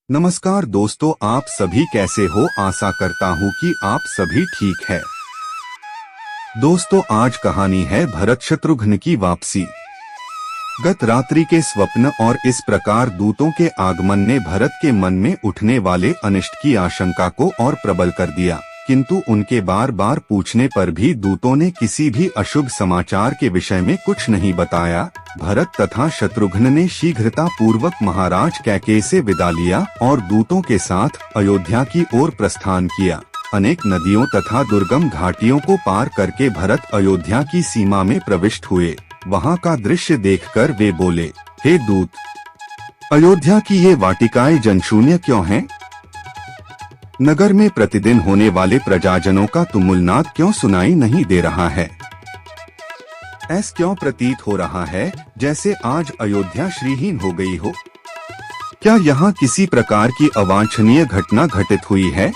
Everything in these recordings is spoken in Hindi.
नमस्कार दोस्तों, आप सभी कैसे हो। आशा करता हूँ कि आप सभी ठीक है। दोस्तों, आज कहानी है भरत शत्रुघ्न की वापसी। गत रात्रि के स्वप्न और इस प्रकार दूतों के आगमन ने भरत के मन में उठने वाले अनिष्ट की आशंका को और प्रबल कर दिया, किंतु उनके बार बार पूछने पर भी दूतों ने किसी भी अशुभ समाचार के विषय में कुछ नहीं बताया। भरत तथा शत्रुघ्न ने शीघ्रता पूर्वक महाराज कैकेयी से विदा लिया और दूतों के साथ अयोध्या की ओर प्रस्थान किया। अनेक नदियों तथा दुर्गम घाटियों को पार करके भरत अयोध्या की सीमा में प्रविष्ट हुए। वहाँ का दृश्य देखकर वे बोले, हे दूत, अयोध्या की ये वाटिकाएं जनशून्य क्यों हैं? नगर में प्रतिदिन होने वाले प्रजाजनों का तुमुलनाद क्यों सुनाई नहीं दे रहा है? ऐसा क्यों प्रतीत हो रहा है जैसे आज अयोध्या श्रीहीन हो गई हो? क्या यहाँ किसी प्रकार की अवांछनीय घटना घटित हुई है?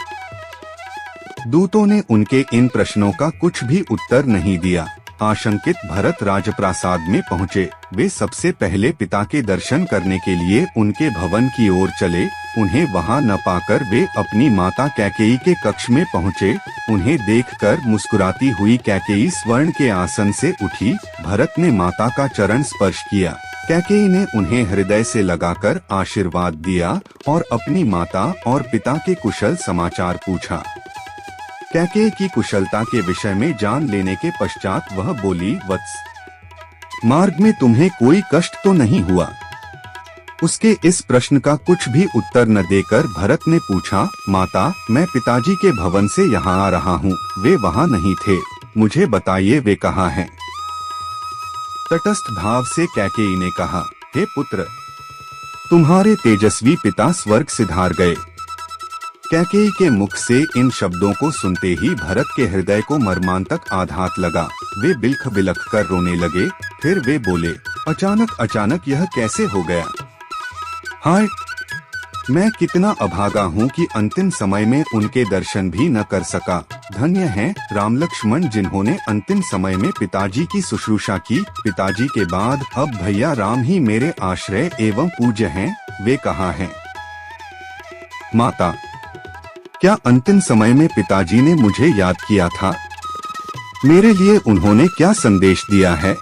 दूतों ने उनके इन प्रश्नों का कुछ भी उत्तर नहीं दिया। आशंकित भरत राजप्रासाद में पहुँचे। वे सबसे पहले पिता के दर्शन करने के लिए उनके भवन की ओर चले। उन्हें वहां न पाकर वे अपनी माता कैकेयी के कक्ष में पहुँचे। उन्हें देखकर मुस्कुराती हुई कैकेयी स्वर्ण के आसन से उठी। भरत ने माता का चरण स्पर्श किया। कैकेयी ने उन्हें हृदय से लगाकर आशीर्वाद दिया और अपनी माता और पिता के कुशल समाचार पूछा। कैकेयी की कुशलता के विषय में जान लेने के पश्चात वह बोली, वत्स, मार्ग में तुम्हें कोई कष्ट तो नहीं हुआ? उसके इस प्रश्न का कुछ भी उत्तर न देकर भरत ने पूछा, माता, मैं पिताजी के भवन से यहाँ आ रहा हूँ। वे वहाँ नहीं थे। मुझे बताइए वे कहाँ हैं? तटस्थ भाव से कैकेयी ने कहा, हे पुत्र, तुम्हारे तेजस्वी पिता स्वर्ग सिधार गए। कैकेयी के मुख से इन शब्दों को सुनते ही भरत के हृदय को मर्मांतक आघात लगा। वे बिलख बिलख कर रोने लगे। फिर वे बोले, अचानक यह कैसे हो गया? हाय, मैं कितना अभागा हूँ कि अंतिम समय में उनके दर्शन भी न कर सका। धन्य हैं राम लक्ष्मण, जिन्होंने अंतिम समय में पिताजी की शुश्रूषा की। पिताजी के बाद अब भैया राम ही मेरे आश्रय एवं पूज्य हैं। वे कहाँ हैं? माता, क्या अंतिम समय में पिताजी ने मुझे याद किया था? मेरे लिए उन्होंने क्या संदेश दिया है?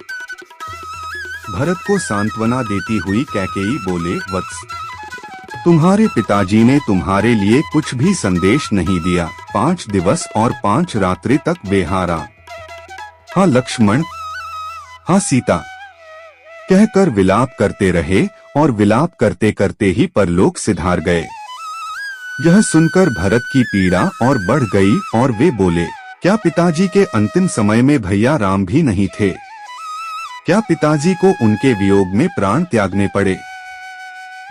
भरत को सांत्वना देती हुई कैकेयी बोले, वत्स, तुम्हारे पिताजी ने तुम्हारे लिए कुछ भी संदेश नहीं दिया। 5 दिवस और 5 रात्रि तक वे हारा। हाँ लक्ष्मण, हाँ सीता, कहकर विलाप करते रहे और विलाप करते करते ही परलोक सिधार गए। यह सुनकर भरत की पीड़ा और बढ़ गई और वे बोले, क्या पिताजी के अंतिम समय में भैया राम भी नहीं थे? क्या पिताजी को उनके वियोग में प्राण त्यागने पड़े?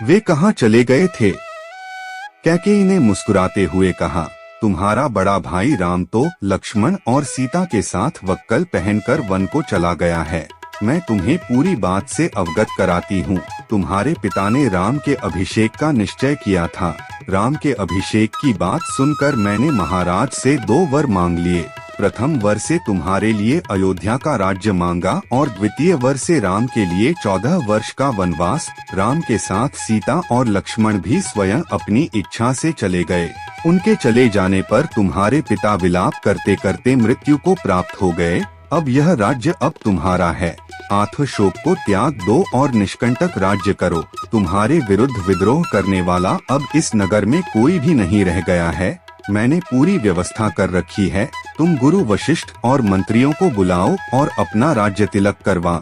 वे कहाँ चले गए थे? कैकेयी ने मुस्कुराते हुए कहा, तुम्हारा बड़ा भाई राम तो लक्ष्मण और सीता के साथ वक्कल पहनकर वन को चला गया है। मैं तुम्हें पूरी बात से अवगत कराती हूँ। तुम्हारे पिता ने राम के अभिषेक का निश्चय किया था। राम के अभिषेक की बात सुनकर मैंने महाराज से 2 वर मांग लिए। प्रथम वर से तुम्हारे लिए अयोध्या का राज्य मांगा और द्वितीय वर से राम के लिए 14 वर्ष का वनवास। राम के साथ सीता और लक्ष्मण भी स्वयं अपनी इच्छा से चले गए। उनके चले जाने पर तुम्हारे पिता विलाप करते करते मृत्यु को प्राप्त हो गए। अब यह राज्य अब तुम्हारा है। आत्म शोक को त्याग दो और निष्कंटक राज्य करो। तुम्हारे विरुद्ध विद्रोह करने वाला अब इस नगर में कोई भी नहीं रह गया है। मैंने पूरी व्यवस्था कर रखी है। तुम गुरु वशिष्ठ और मंत्रियों को बुलाओ और अपना राज्य तिलक करवा।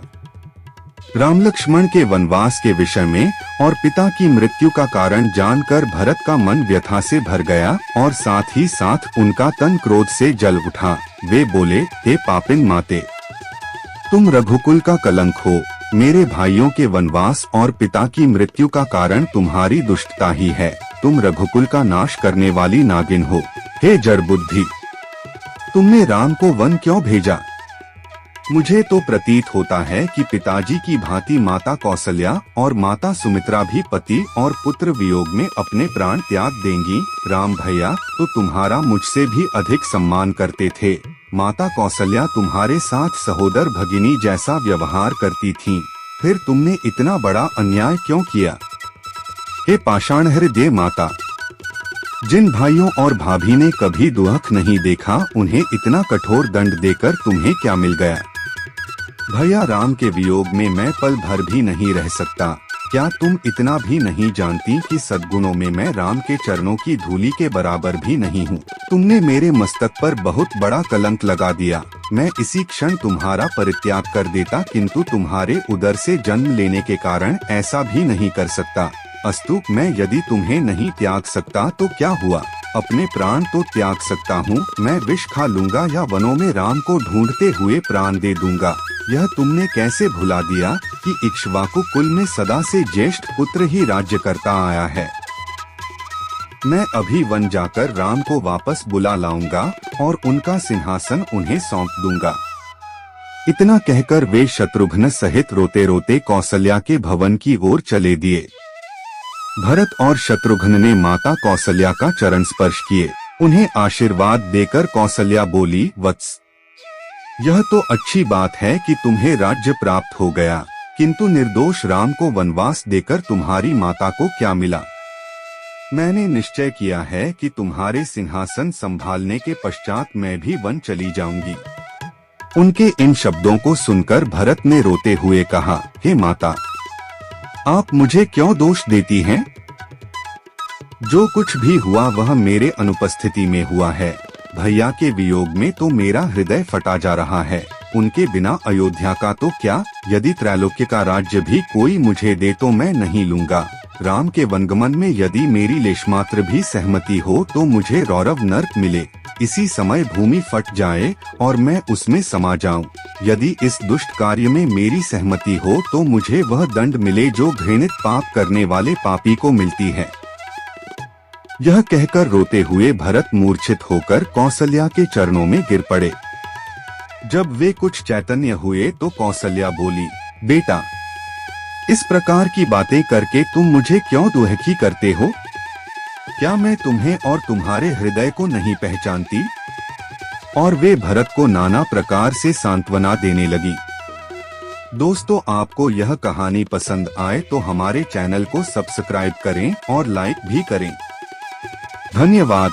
राम लक्ष्मण के वनवास के विषय में और पिता की मृत्यु का कारण जानकर भरत का मन व्यथा से भर गया और साथ ही साथ उनका तन क्रोध से जल उठा। वे बोले, हे पापिन माते, तुम रघुकुल का कलंक हो। मेरे भाइयों के वनवास और पिता की मृत्यु का कारण तुम्हारी दुष्टता ही है। तुम रघुकुल का नाश करने वाली नागिन हो। हे जड़ बुद्धि, तुमने राम को वन क्यों भेजा? मुझे तो प्रतीत होता है कि पिताजी की भांति माता कौशल्या और माता सुमित्रा भी पति और पुत्र वियोग में अपने प्राण त्याग देंगी। राम भैया तो तुम्हारा मुझसे भी अधिक सम्मान करते थे। माता कौशल्या तुम्हारे साथ सहोदर भगिनी जैसा व्यवहार करती थीं। फिर तुमने इतना बड़ा अन्याय क्यों किया? हे पाषाण हृदय माता, जिन भाइयों और भाभी ने कभी दुख नहीं देखा, उन्हें इतना कठोर दंड देकर तुम्हें क्या मिल गया? भैया, राम के वियोग में मैं पल भर भी नहीं रह सकता। क्या तुम इतना भी नहीं जानती कि सद्गुणों में मैं राम के चरणों की धूली के बराबर भी नहीं हूँ? तुमने मेरे मस्तक पर बहुत बड़ा कलंक लगा दिया। मैं इसी क्षण तुम्हारा परित्याग कर देता, किंतु तुम्हारे उदर से जन्म लेने के कारण ऐसा भी नहीं कर सकता। अस्तु, मैं यदि तुम्हें नहीं त्याग सकता तो क्या हुआ? अपने प्राण तो त्याग सकता हूँ। मैं विष खा लूंगा या वनों में राम को ढूंढते हुए प्राण दे दूंगा। यह तुमने कैसे भुला दिया कि इक्ष्वाकु कुल में सदा से ज्येष्ठ पुत्र ही राज्य करता आया है। मैं अभी वन जाकर राम को वापस बुला लाऊंगा और उनका सिंहासन उन्हें सौंप दूंगा। इतना कहकर वे शत्रुघ्न सहित रोते रोते कौसल्या के भवन की ओर चले दिए। भरत और शत्रुघ्न ने माता कौसल्या का चरण स्पर्श किए। उन्हें आशीर्वाद देकर कौसल्या बोली, वत्स, यह तो अच्छी बात है कि तुम्हें राज्य प्राप्त हो गया, किंतु निर्दोष राम को वनवास देकर तुम्हारी माता को क्या मिला? मैंने निश्चय किया है कि तुम्हारे सिंहासन संभालने के पश्चात मैं भी वन चली जाऊंगी। उनके इन शब्दों को सुनकर भरत ने रोते हुए कहा, हे माता, आप मुझे क्यों दोष देती हैं? जो कुछ भी हुआ वह मेरे अनुपस्थिति में हुआ है। भैया के वियोग में तो मेरा हृदय फटा जा रहा है। उनके बिना अयोध्या का तो क्या, यदि त्रैलोक्य का राज्य भी कोई मुझे दे तो मैं नहीं लूंगा। राम के वनगमन में यदि मेरी लेशमात्र भी सहमति हो तो मुझे रौरव नर्क मिले। इसी समय भूमि फट जाए और मैं उसमें समा जाऊं। यदि इस दुष्ट कार्य में मेरी सहमति हो तो मुझे वह दंड मिले जो घृणित पाप करने वाले पापी को मिलती है। यह कहकर रोते हुए भरत मूर्छित होकर कौसल्या के चरणों में गिर पड़े। जब वे कुछ चैतन्य हुए तो कौसल्या बोली, बेटा, इस प्रकार की बातें करके तुम मुझे क्यों दुखी करते हो? क्या मैं तुम्हें और तुम्हारे हृदय को नहीं पहचानती? और वे भरत को नाना प्रकार से सांत्वना देने लगी। दोस्तों, आपको यह कहानी पसंद आए तो हमारे चैनल को सब्सक्राइब करें और लाइक भी करें। धन्यवाद।